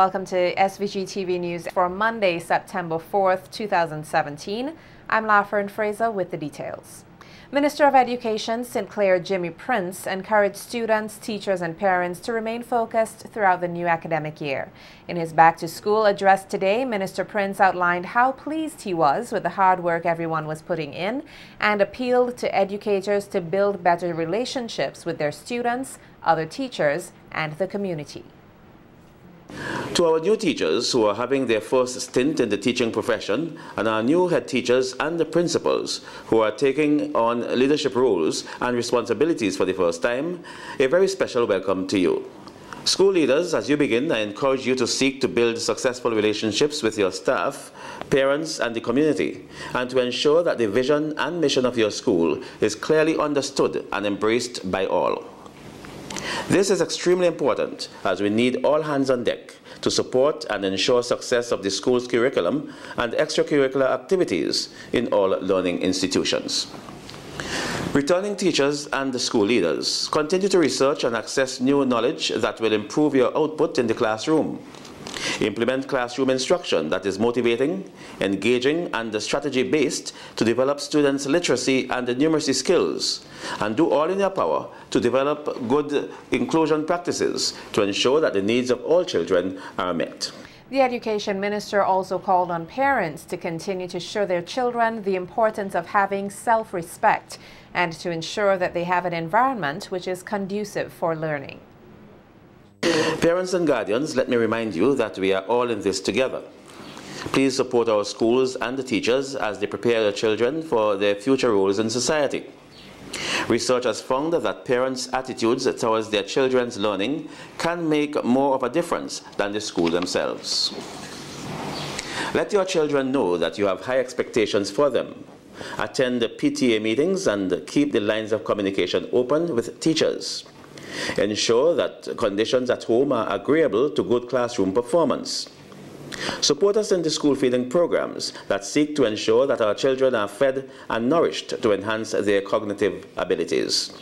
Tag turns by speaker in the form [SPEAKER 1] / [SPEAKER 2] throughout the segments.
[SPEAKER 1] Welcome to SVG-TV News for Monday, September 4th, 2017. I'm Lafern Fraser with the details. Minister of Education St. Clair Jimmy Prince encouraged students, teachers and parents to remain focused throughout the new academic year. In his back-to-school address today, Minister Prince outlined how pleased he was with the hard work everyone was putting in and appealed to educators to build better relationships with their students, other teachers and the community.
[SPEAKER 2] To our new teachers who are having their first stint in the teaching profession, and our new head teachers and the principals who are taking on leadership roles and responsibilities for the first time, a very special welcome to you. School leaders, as you begin, I encourage you to seek to build successful relationships with your staff, parents and the community, and to ensure that the vision and mission of your school is clearly understood and embraced by all. This is extremely important as we need all hands on deck to support and ensure success of the school's curriculum and extracurricular activities in all learning institutions. Returning teachers and the school leaders, continue to research and access new knowledge that will improve your output in the classroom. Implement classroom instruction that is motivating, engaging and strategy-based to develop students' literacy and numeracy skills, and do all in your power to develop good inclusion practices to ensure that the needs of all children are met.
[SPEAKER 1] The Education Minister also called on parents to continue to show their children the importance of having self-respect and to ensure that they have an environment which is conducive for learning.
[SPEAKER 2] Parents and guardians, let me remind you that we are all in this together. Please support our schools and the teachers as they prepare their children for their future roles in society. Research has found that parents' attitudes towards their children's learning can make more of a difference than the school themselves. Let your children know that you have high expectations for them. Attend the PTA meetings and keep the lines of communication open with teachers. Ensure that conditions at home are agreeable to good classroom performance. Support us in the school feeding programs that seek to ensure that our children are fed and nourished to enhance their cognitive abilities.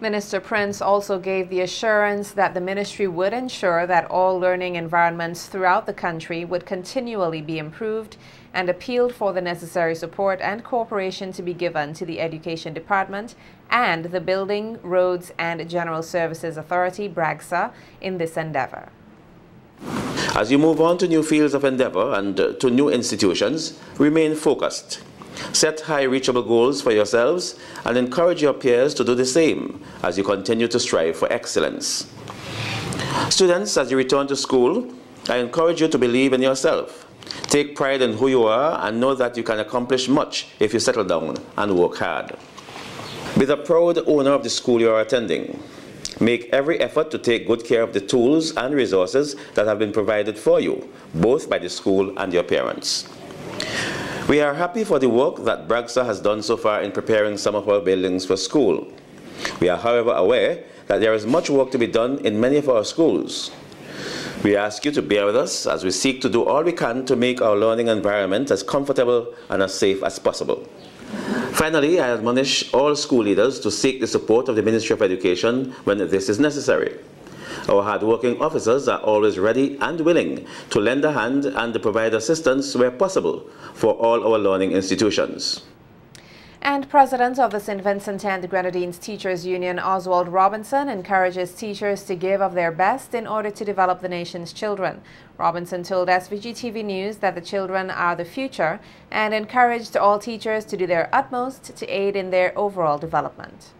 [SPEAKER 1] Minister Prince also gave the assurance that the ministry would ensure that all learning environments throughout the country would continually be improved and appealed for the necessary support and cooperation to be given to the Education Department and the Building, Roads and General Services Authority, BRAGSA, in this endeavor.
[SPEAKER 2] As you move on to new fields of endeavor and to new institutions, remain focused. Set high reachable goals for yourselves and encourage your peers to do the same as you continue to strive for excellence. Students, as you return to school, I encourage you to believe in yourself. Take pride in who you are and know that you can accomplish much if you settle down and work hard. Be the proud owner of the school you are attending. Make every effort to take good care of the tools and resources that have been provided for you, both by the school and your parents. We are happy for the work that BRAGSA has done so far in preparing some of our buildings for school. We are, however, aware that there is much work to be done in many of our schools. We ask you to bear with us as we seek to do all we can to make our learning environment as comfortable and as safe as possible. Finally, I admonish all school leaders to seek the support of the Ministry of Education when this is necessary. Our hard-working officers are always ready and willing to lend a hand and to provide assistance where possible for all our learning institutions.
[SPEAKER 1] And President of the St. Vincent and the Grenadines Teachers Union, Oswald Robinson, encourages teachers to give of their best in order to develop the nation's children. Robinson told SVG-TV News that the children are the future and encouraged all teachers to do their utmost to aid in their overall development.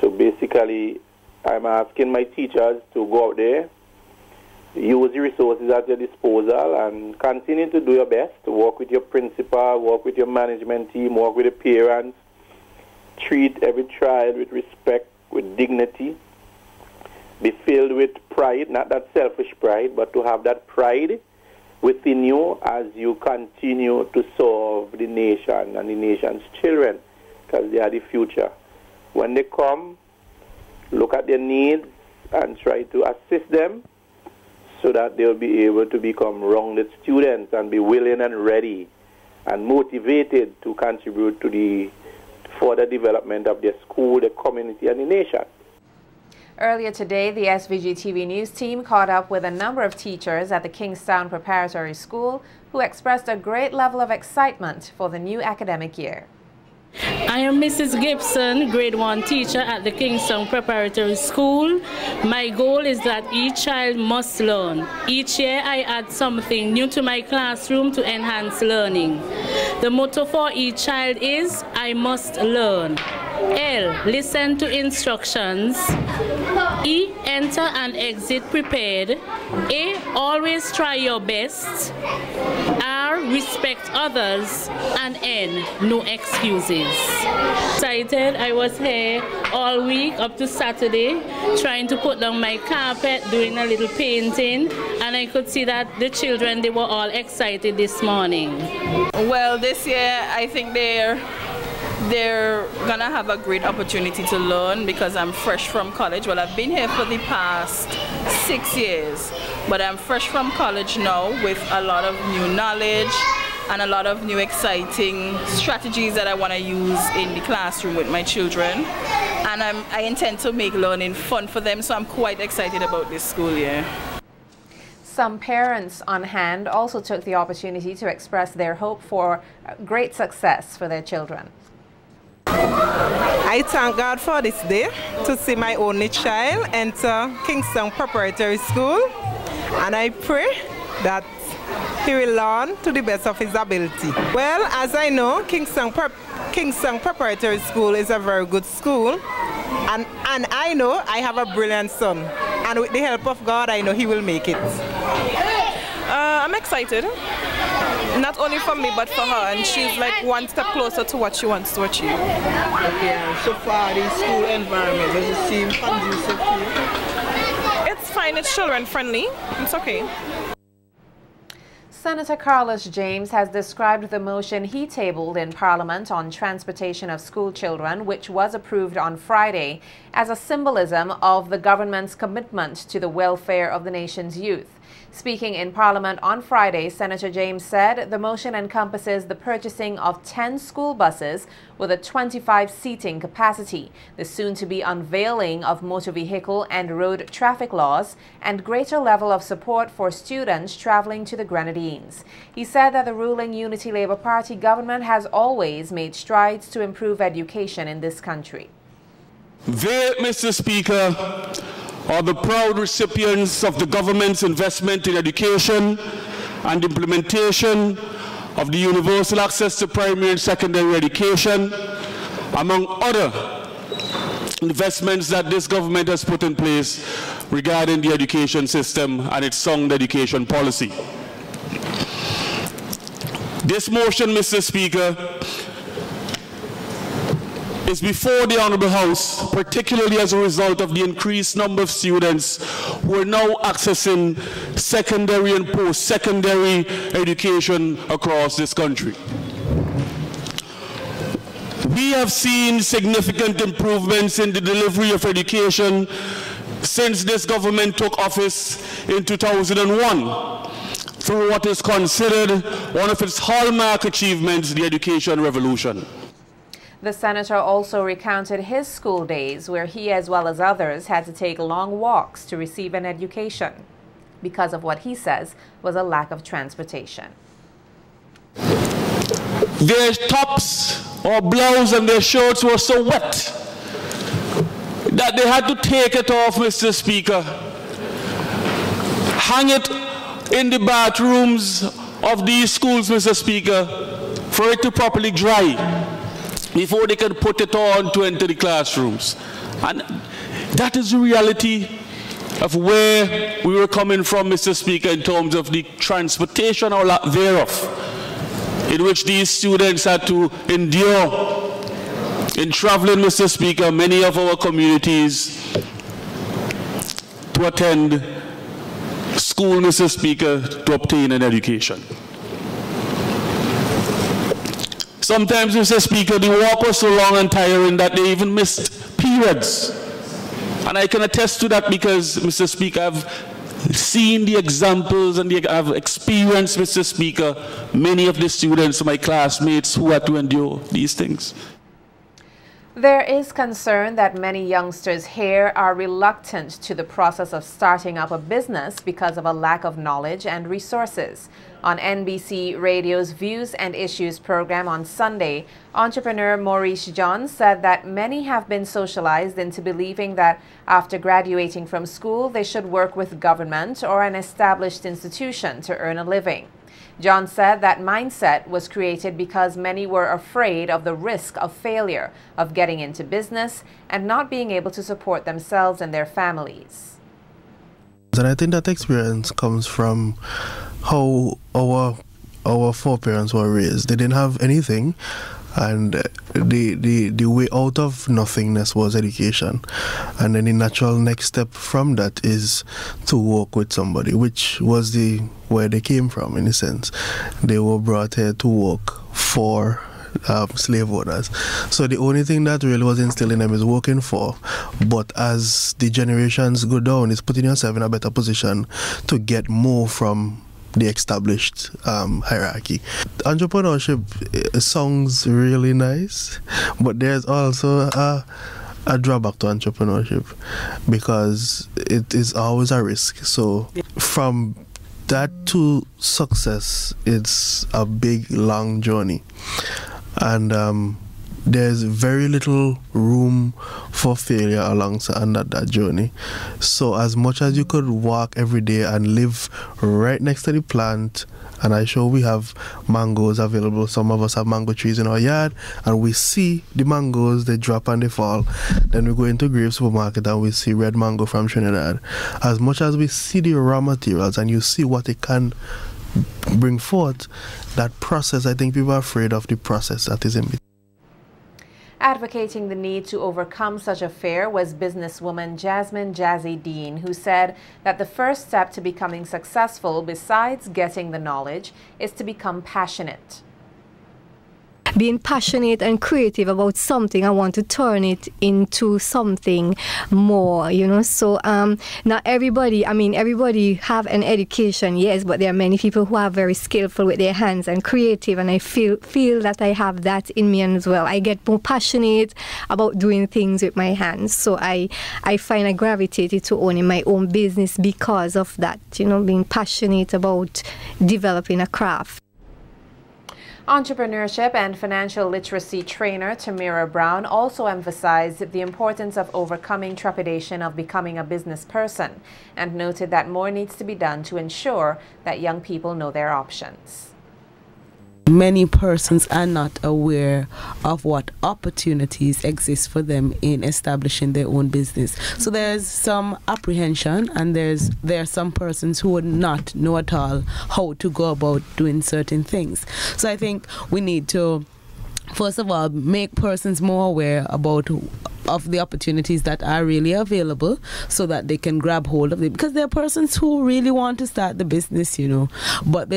[SPEAKER 3] So basically, I'm asking my teachers to go out there, use the resources at your disposal and continue to do your best, to work with your principal, work with your management team, work with the parents, treat every child with respect, with dignity, be filled with pride, not that selfish pride, but to have that pride within you as you continue to serve the nation and the nation's children, because they are the future. When they come, look at their needs and try to assist them so that they'll be able to become rounded students and be willing and ready and motivated to contribute to the further development of their school, the community, and the nation.
[SPEAKER 1] Earlier today, the SVG-TV news team caught up with a number of teachers at the Kingstown Preparatory School who expressed a great level of excitement for the new academic year.
[SPEAKER 4] I am Mrs. Gibson, grade 1 teacher at the Kingstown Preparatory School. My goal is that each child must learn. Each year I add something new to my classroom to enhance learning. The motto for each child is, I must learn. L, listen to instructions. E, enter and exit prepared. A, always try your best. R, respect others. And N, no excuses. Excited, I was here all week up to Saturday trying to put down my carpet, doing a little painting, and I could see that the children, they were all excited this morning.
[SPEAKER 5] Well, this year I think they're gonna have a great opportunity to learn because I'm fresh from college. Well, I've been here for the past 6 years, but I'm fresh from college now with a lot of new knowledge and a lot of new exciting strategies that I want to use in the classroom with my children. And I intend to make learning fun for them, so I'm quite excited about this school year.
[SPEAKER 1] Some parents on hand also took the opportunity to express their hope for great success for their children.
[SPEAKER 6] I thank God for this day to see my only child enter Kingstown Preparatory School, and I pray that he will learn to the best of his ability. Well, as I know, Kingstown Preparatory School is a very good school, and I know I have a brilliant son, and with the help of God, I know he will make it.
[SPEAKER 7] I'm excited, not only for me but for her, and she's like one step closer to what she wants to achieve.
[SPEAKER 8] Okay, so far the school environment, does it seem conducive to you?
[SPEAKER 7] It's fine, it's children friendly, it's okay.
[SPEAKER 1] Senator Carlos James has described the motion he tabled in Parliament on transportation of school children, which was approved on Friday, as a symbolism of the government's commitment to the welfare of the nation's youth. Speaking in Parliament on Friday, Senator James said the motion encompasses the purchasing of 10 school buses with a 25-seating capacity, the soon-to-be unveiling of motor vehicle and road traffic laws, and greater level of support for students traveling to the Grenadines. He said that the ruling Unity Labour Party government has always made strides to improve education in this country.
[SPEAKER 9] They, Mr. Speaker, are the proud recipients of the government's investment in education and implementation of the universal access to primary and secondary education, among other investments that this government has put in place regarding the education system and its sound education policy. This motion, Mr. Speaker, is before the Honourable House, particularly as a result of the increased number of students who are now accessing secondary and post-secondary education across this country. We have seen significant improvements in the delivery of education since this government took office in 2001 through what is considered one of its hallmark achievements, the education revolution.
[SPEAKER 1] The senator also recounted his school days where he, as well as others, had to take long walks to receive an education because of what he says was a lack of transportation.
[SPEAKER 9] Their tops or blouse and their shirts were so wet that they had to take it off, Mr. Speaker, hang it in the bathrooms of these schools, Mr. Speaker, for it to properly dry before they can put it on to enter the classrooms. And that is the reality of where we were coming from, Mr. Speaker, in terms of the transportation or lack thereof, in which these students had to endure in traveling, Mr. Speaker, many of our communities to attend school, Mr. Speaker, to obtain an education. Sometimes, Mr. Speaker, the walk was so long and tiring that they even missed periods. And I can attest to that because, Mr. Speaker, I've seen the examples and I've experienced, Mr. Speaker, many of the students, my classmates, who had to endure these things.
[SPEAKER 1] There is concern that many youngsters here are reluctant to the process of starting up a business because of a lack of knowledge and resources. On NBC Radio's Views and Issues program on Sunday, entrepreneur Maurice John said that many have been socialized into believing that after graduating from school, they should work with government or an established institution to earn a living. John said that mindset was created because many were afraid of the risk of failure, of getting into business, and not being able to support themselves and their families.
[SPEAKER 10] And I think that experience comes from how our foreparents were raised. They didn't have anything, and the way out of nothingness was education. And then the natural next step from that is to work with somebody, which was where they came from, in a sense. They were brought here to work for slave owners. So the only thing that really was instilled in them is working for. But as the generations go down, it's putting yourself in a better position to get more from the established hierarchy. Entrepreneurship sounds really nice, but there's also a drawback to entrepreneurship because it is always a risk. So from that to success, it's a big, long journey. And there's very little room for failure alongside that journey. So as much as you could walk every day and live right next to the plant, and I'm sure we have mangoes available. Some of us have mango trees in our yard, and we see the mangoes, they drop and they fall. Then we go into Grave Supermarket and we see red mango from Trinidad. As much as we see the raw materials and you see what it can bring forth, that process, I think people are afraid of the process that is in between.
[SPEAKER 1] Advocating the need to overcome such a fear was businesswoman Jasmine Jazzy Dean, who said that the first step to becoming successful, besides getting the knowledge, is to become passionate.
[SPEAKER 11] Being passionate and creative about something, I want to turn it into something more, you know. So not everybody, everybody have an education, yes, but there are many people who are very skillful with their hands and creative, and I feel that I have that in me as well. I get more passionate about doing things with my hands, so I find I gravitated to owning my own business because of that, you know, being passionate about developing a craft.
[SPEAKER 1] Entrepreneurship and financial literacy trainer Tamira Brown also emphasized the importance of overcoming trepidation of becoming a business person and noted that more needs to be done to ensure that young people know their options.
[SPEAKER 12] Many persons are not aware of what opportunities exist for them in establishing their own business. So there's some apprehension, and there are some persons who would not know at all how to go about doing certain things. So I think we need to, first of all, make persons more aware of the opportunities that are really available so that they can grab hold of it, because there are persons who really want to start the business, you know, but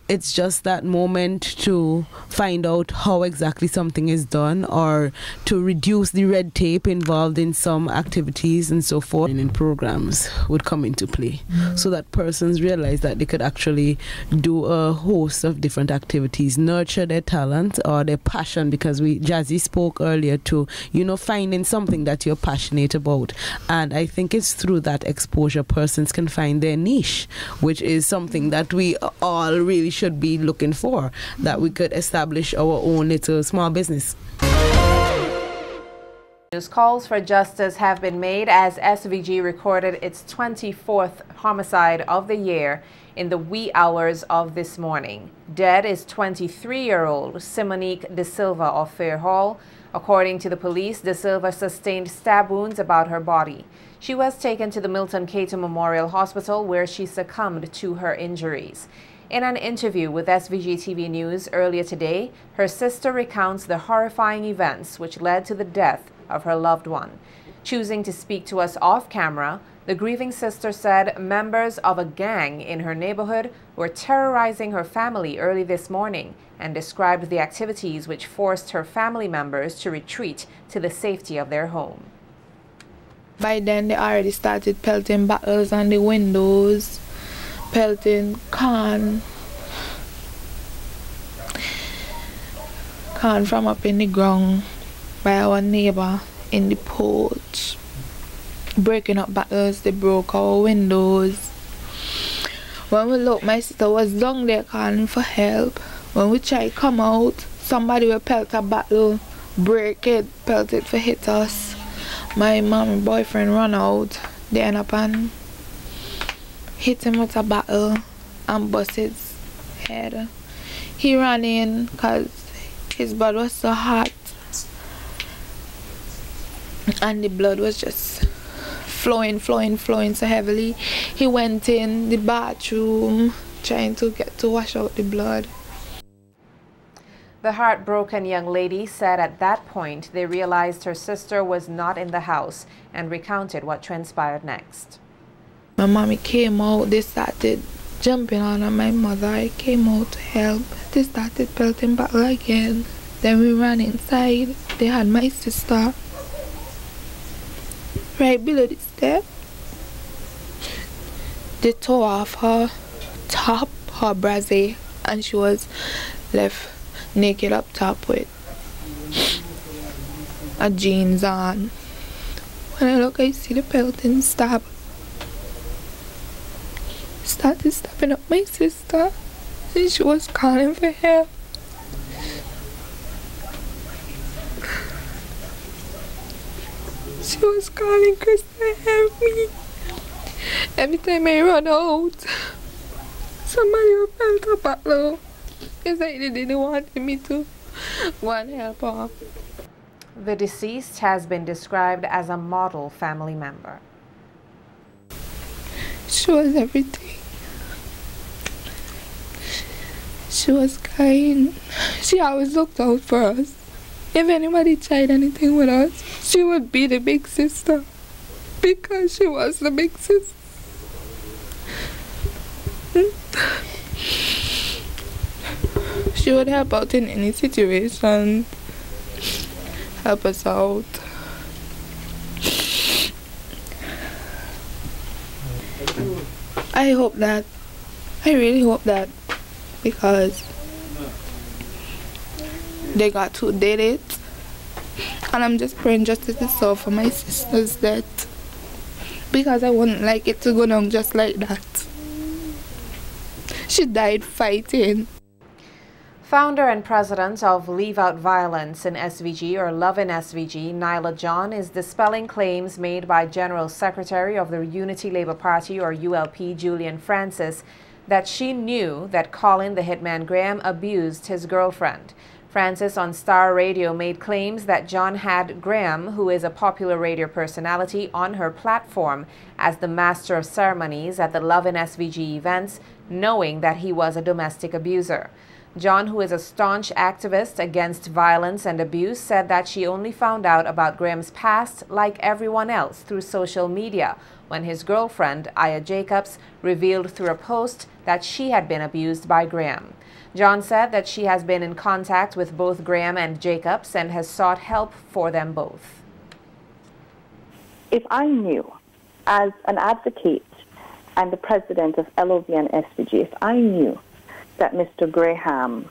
[SPEAKER 12] it's just that moment to find out how exactly something is done, or to reduce the red tape involved in some activities and so forth. And in programs would come into play so that persons realize that they could actually do a host of different activities, nurture their talent or their passion, because Jazzy spoke earlier to, you know, finding something that you're passionate about. And I think it's through that exposure persons can find their niche, which is something that we all really should be looking for, that we could establish our own little small business.
[SPEAKER 1] Calls for justice have been made as SVG recorded its 24th homicide of the year in the wee hours of this morning. Dead is 23-year-old Simonique De Silva of Fair Hall. According to the police, De Silva sustained stab wounds about her body. She was taken to the Milton Cato Memorial Hospital, where she succumbed to her injuries. In an interview with SVG-TV News earlier today, her sister recounts the horrifying events which led to the death of her loved one. Choosing to speak to us off camera, the grieving sister said members of a gang in her neighborhood were terrorizing her family early this morning and described the activities which forced her family members to retreat to the safety of their home.
[SPEAKER 13] By then they already started pelting bottles on the windows, pelting corn from up in the ground. by our neighbor in the porch, breaking up bottles. They broke our windows. When we looked, my sister was down there calling for help. When we tried to come out, somebody will pelt a bottle, break it, pelt it for hit us. My mom and boyfriend run out. They end up and hit him with a bottle and bust his head. He ran in because his blood was so hot and the blood was just flowing so heavily. He went in the bathroom trying to get to wash out the blood.
[SPEAKER 1] The heartbroken young lady said at that point they realized her sister was not in the house and recounted what transpired next.
[SPEAKER 13] My mommy came out, they started jumping on my mother. I came out to help. They started pelting bottle again. Then we ran inside. They had my sister right below the step. They tore off her top, her brassiere, and she was left naked up top with a jeans on. When I look, I see the pelting stab. Started stabbing up my sister, and she was calling for help. She was calling Chris to help me. Every time I run out, somebody would pelt a bottle. It's like they didn't want me to go and help her.
[SPEAKER 1] The deceased has been described as a model family member.
[SPEAKER 13] She was everything. She was kind. She always looked out for us. If anybody tried anything with us, she would be the big sister because she was the big sister. She would help out in any situation, help us out. I really hope that, because they got who did it, and I'm just praying justice is served for my sister's death, because I wouldn't like it to go down just like that. She died fighting.
[SPEAKER 1] Founder and president of Leave Out Violence in SVG, or Love in SVG, Nyla John, is dispelling claims made by General Secretary of the Unity Labour Party, or ULP, Julian Francis, that she knew that Colin the Hitman Graham abused his girlfriend. Francis on Star Radio made claims that John had Graham, who is a popular radio personality, on her platform as the master of ceremonies at the Love in SVG events, knowing that he was a domestic abuser. John, who is a staunch activist against violence and abuse, said that she only found out about Graham's past, like everyone else, through social media, when his girlfriend, Aya Jacobs, revealed through a post that she had been abused by Graham. John said that she has been in contact with both Graham and Jacobs and has sought help for them both.
[SPEAKER 14] If I knew, as an advocate and the president of LOV and SVG, if I knew that Mr. Graham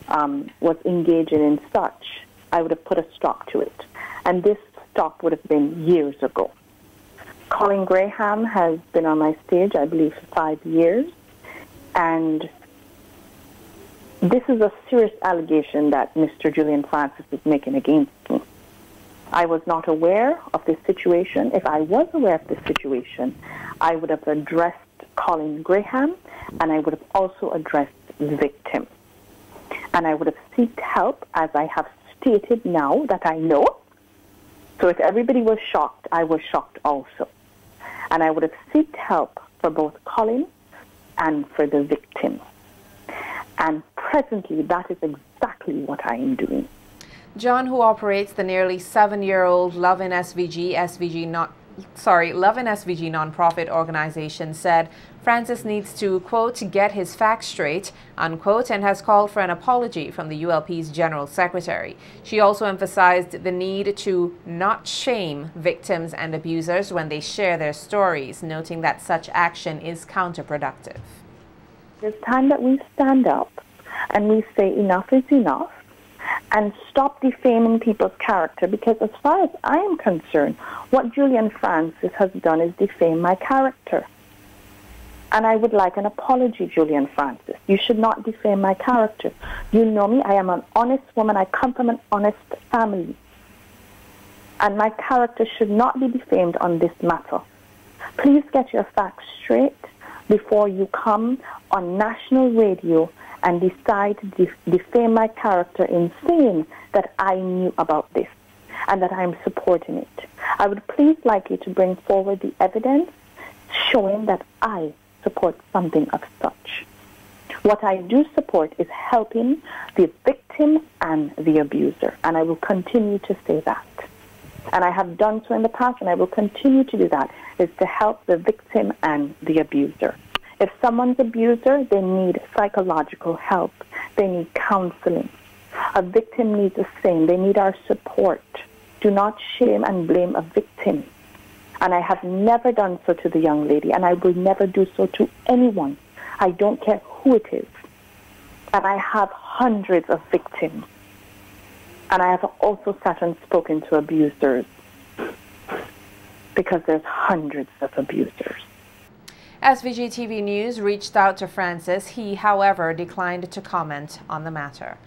[SPEAKER 14] was engaging in such, I would have put a stop to it. And this stop would have been years ago. Colin Graham has been on my stage, I believe, for 5 years. And this is a serious allegation that Mr. Julian Francis is making against me. I was not aware of this situation. If I was aware of this situation, I would have addressed Colin Graham, and I would have also addressed the victim. And I would have sought help, as I have stated now that I know. So if everybody was shocked, I was shocked also. And I would have sought help for both Colin and for the victim. And presently, that is exactly what I am doing.
[SPEAKER 1] John, who operates the nearly 7-year-old Love in SVG nonprofit organization, said Francis needs to, quote, get his facts straight, unquote, and has called for an apology from the ULP's General Secretary. She also emphasized the need to not shame victims and abusers when they share their stories, noting that such action is counterproductive.
[SPEAKER 14] It's time that we stand up and we say enough is enough, and stop defaming people's character, because as far as I am concerned, what Julian Francis has done is defame my character. And I would like an apology, Julian Francis. You should not defame my character. You know me. I am an honest woman. I come from an honest family. And my character should not be defamed on this matter. Please get your facts straight before you come on national radio and decide to defame my character in saying that I knew about this and that I'm supporting it. I would please like you to bring forward the evidence showing that I support something of such. What I do support is helping the victim and the abuser, and I will continue to say that. And I have done so in the past, and I will continue to do that, is to help the victim and the abuser. If someone's abuser, they need psychological help. They need counseling. A victim needs the same. They need our support. Do not shame and blame a victim. And I have never done so to the young lady, and I will never do so to anyone. I don't care who it is. And I have hundreds of victims. And I have also sat and spoken to abusers, because there's hundreds of abusers.
[SPEAKER 1] SVG-TV News reached out to Francis. He, however, declined to comment on the matter.